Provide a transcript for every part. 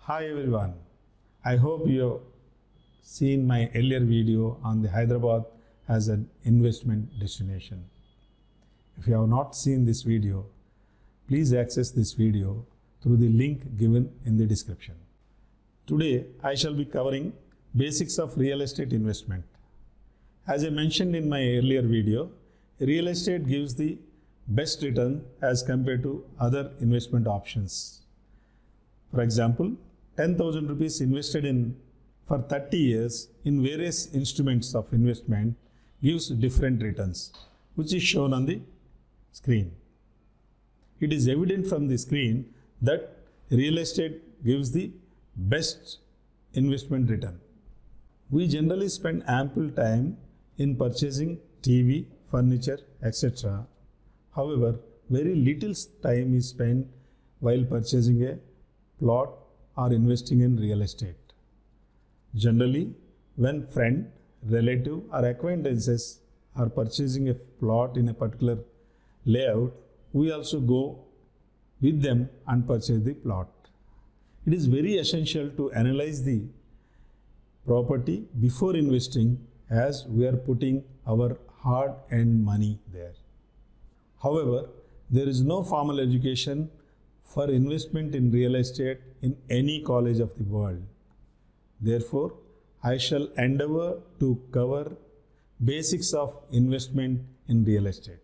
Hi everyone, I hope you have seen my earlier video on the Hyderabad as an investment destination. If you have not seen this video, please access this video through the link given in the description. Today I shall be covering basics of real estate investment. As I mentioned in my earlier video, real estate gives the best return as compared to other investment options. For example, 10,000 rupees invested in for 30 years in various instruments of investment gives different returns, which is shown on the screen. It is evident from the screen that real estate gives the best investment return. We generally spend ample time in purchasing TV, furniture, etc. However, very little time is spent while purchasing a plot or investing in real estate. Generally, when friend, relative or acquaintances are purchasing a plot in a particular layout, we also go with them and purchase the plot. It is very essential to analyze the property before investing, as we are putting our hard-earned money there. However, there is no formal education for investment in real estate in any college of the world. Therefore, I shall endeavor to cover basics of investment in real estate.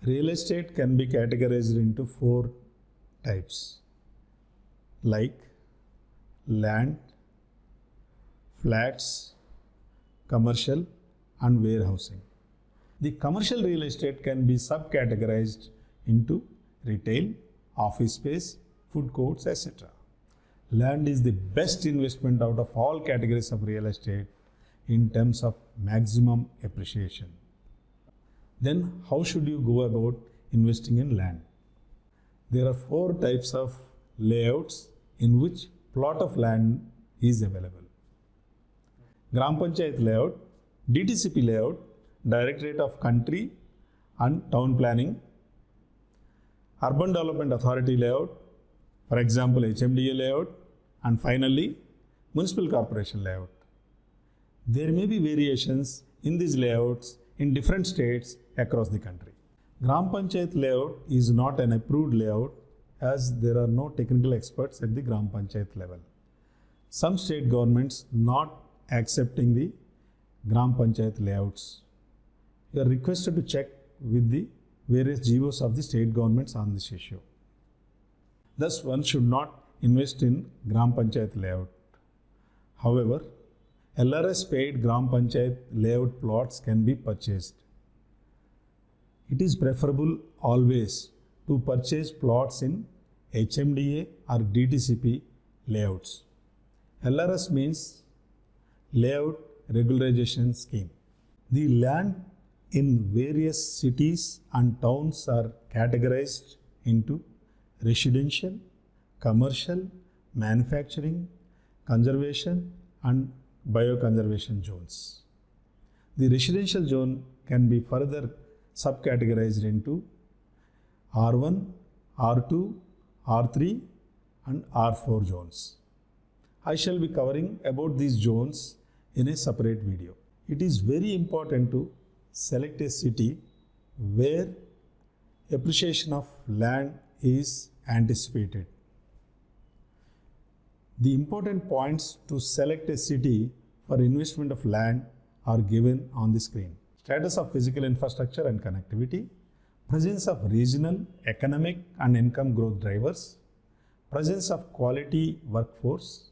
Real estate can be categorized into 4 types, like land, flats, commercial and warehousing. The commercial real estate can be subcategorized into retail, office space, food courts, etc. Land is the best investment out of all categories of real estate in terms of maximum appreciation. Then how should you go about investing in land? There are 4 types of layouts in which plot of land is available. Gram Panchayat layout, DTCP layout, Directorate of Country and Town Planning, Urban Development Authority layout, for example HMDA layout, and finally Municipal Corporation layout. There may be variations in these layouts in different states across the country. Gram Panchayat layout is not an approved layout, as there are no technical experts at the Gram Panchayat level. Some state governments not accepting the Gram Panchayat layouts. You are requested to check with the various GOs of the state governments on this issue. Thus, one should not invest in Gram Panchayat layout. However, LRS paid Gram Panchayat layout plots can be purchased. It is preferable always to purchase plots in HMDA or DTCP layouts. LRS means Layout Regularization Scheme. The land in various cities and towns are categorized into residential, commercial, manufacturing, conservation and bioconservation zones. The residential zone can be further subcategorized into R1, R2, R3 and R4 zones. I shall be covering about these zones in a separate video. It is very important to select a city where appreciation of land is anticipated. The important points to select a city for investment of land are given on the screen. Status of physical infrastructure and connectivity, presence of regional, economic and income growth drivers, presence of quality workforce,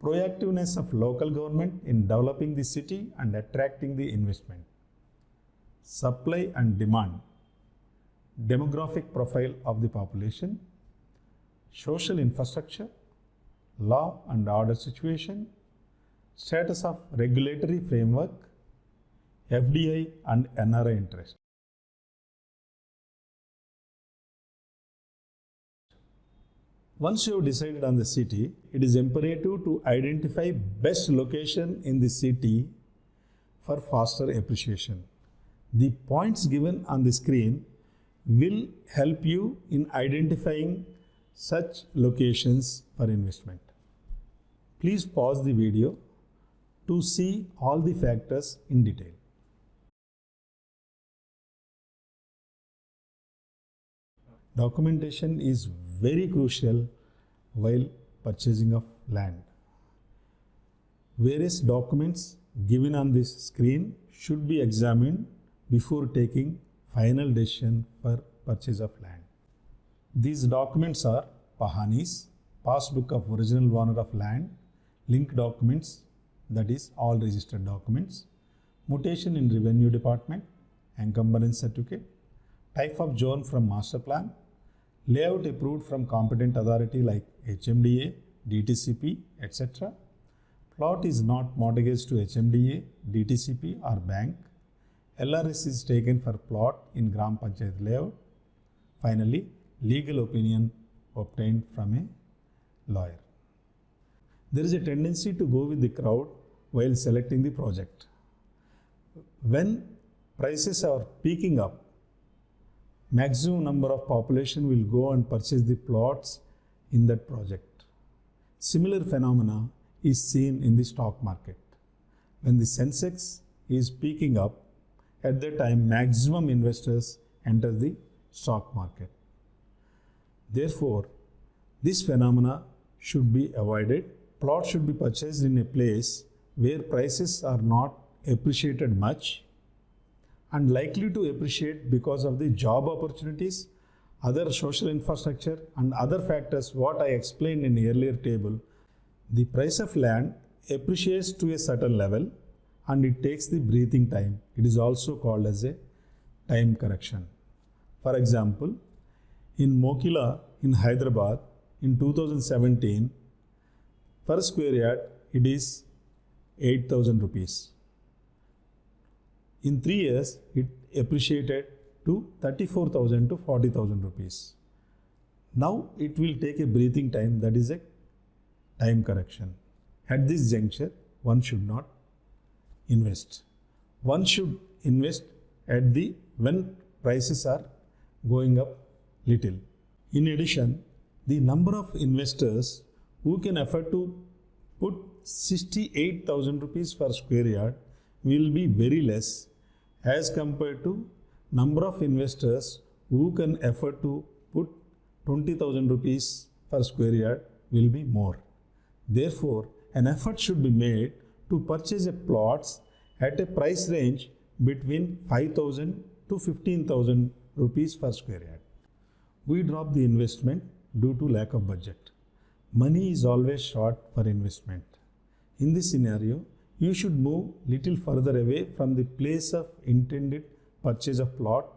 proactiveness of local government in developing the city and attracting the investment, supply and demand, demographic profile of the population, social infrastructure, law and order situation, status of regulatory framework, FDI and NRI interest. Once you have decided on the city, it is imperative to identify best location in the city for faster appreciation. The points given on the screen will help you in identifying such locations for investment. Please pause the video to see all the factors in detail. Documentation is very crucial while purchasing of land. Various documents given on this screen should be examined before taking final decision for purchase of land. These documents are Pahanis, passbook of original owner of land, link documents, that is all registered documents, mutation in revenue department, encumbrance certificate, type of zone from master plan, layout approved from competent authority like HMDA, DTCP, etc. Plot is not mortgaged to HMDA, DTCP or bank. LRS is taken for plot in Gram Panchayat layout. Finally, legal opinion obtained from a lawyer. There is a tendency to go with the crowd while selecting the project. When prices are peaking up, maximum number of population will go and purchase the plots in that project. Similar phenomena is seen in the stock market. When the Sensex is peaking up, at that time maximum investors enter the stock market. Therefore, this phenomena should be avoided. Plot should be purchased in a place where prices are not appreciated much and likely to appreciate because of the job opportunities, other social infrastructure and other factors what I explained in the earlier table. The price of land appreciates to a certain level and it takes the breathing time. It is also called as a time correction. For example, in Mokila in Hyderabad in 2017, per square yard it is 8,000 rupees. In 3 years it appreciated to 34,000 to 40,000 rupees. Now it will take a breathing time, that is a time correction. At this juncture, one should not invest. One should invest at the when prices are going up little. In addition, the number of investors who can afford to put 68,000 rupees per square yard will be very less as compared to number of investors who can afford to put 20,000 rupees per square yard will be more. Therefore, an effort should be made to purchase a plots at a price range between 5,000 to 15,000 rupees per square yard. We drop the investment due to lack of budget. Money is always short for investment. In this scenario, you should move little further away from the place of intended purchase of plot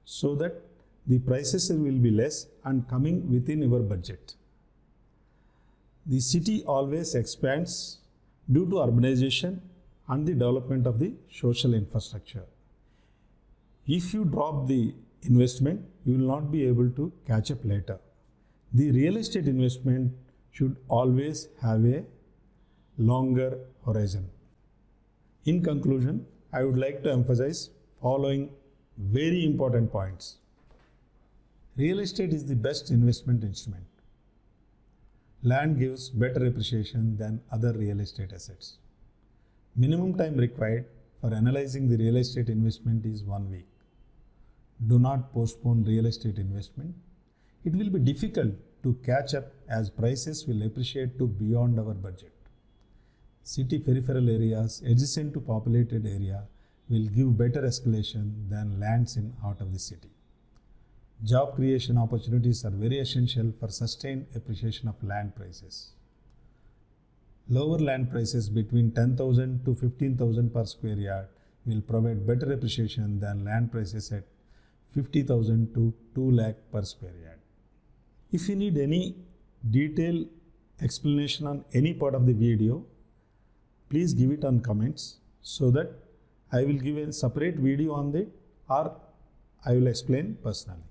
so that the prices will be less and coming within your budget. The city always expands due to urbanization and the development of the social infrastructure. If you drop the investment, you will not be able to catch up later. The real estate investment should always have a longer horizon. In conclusion, I would like to emphasize following very important points. Real estate is the best investment instrument. Land gives better appreciation than other real estate assets. Minimum time required for analyzing the real estate investment is 1 week. Do not postpone real estate investment. It will be difficult to catch up as prices will appreciate to beyond our budget. City peripheral areas adjacent to populated area will give better escalation than lands in out of the city. Job creation opportunities are very essential for sustained appreciation of land prices. Lower land prices between 10,000 to 15,000 per square yard will provide better appreciation than land prices at 50,000 to 2 lakh per square yard. If you need any detailed explanation on any part of the video, please give it on comments so that I will give a separate video on it or I will explain personally.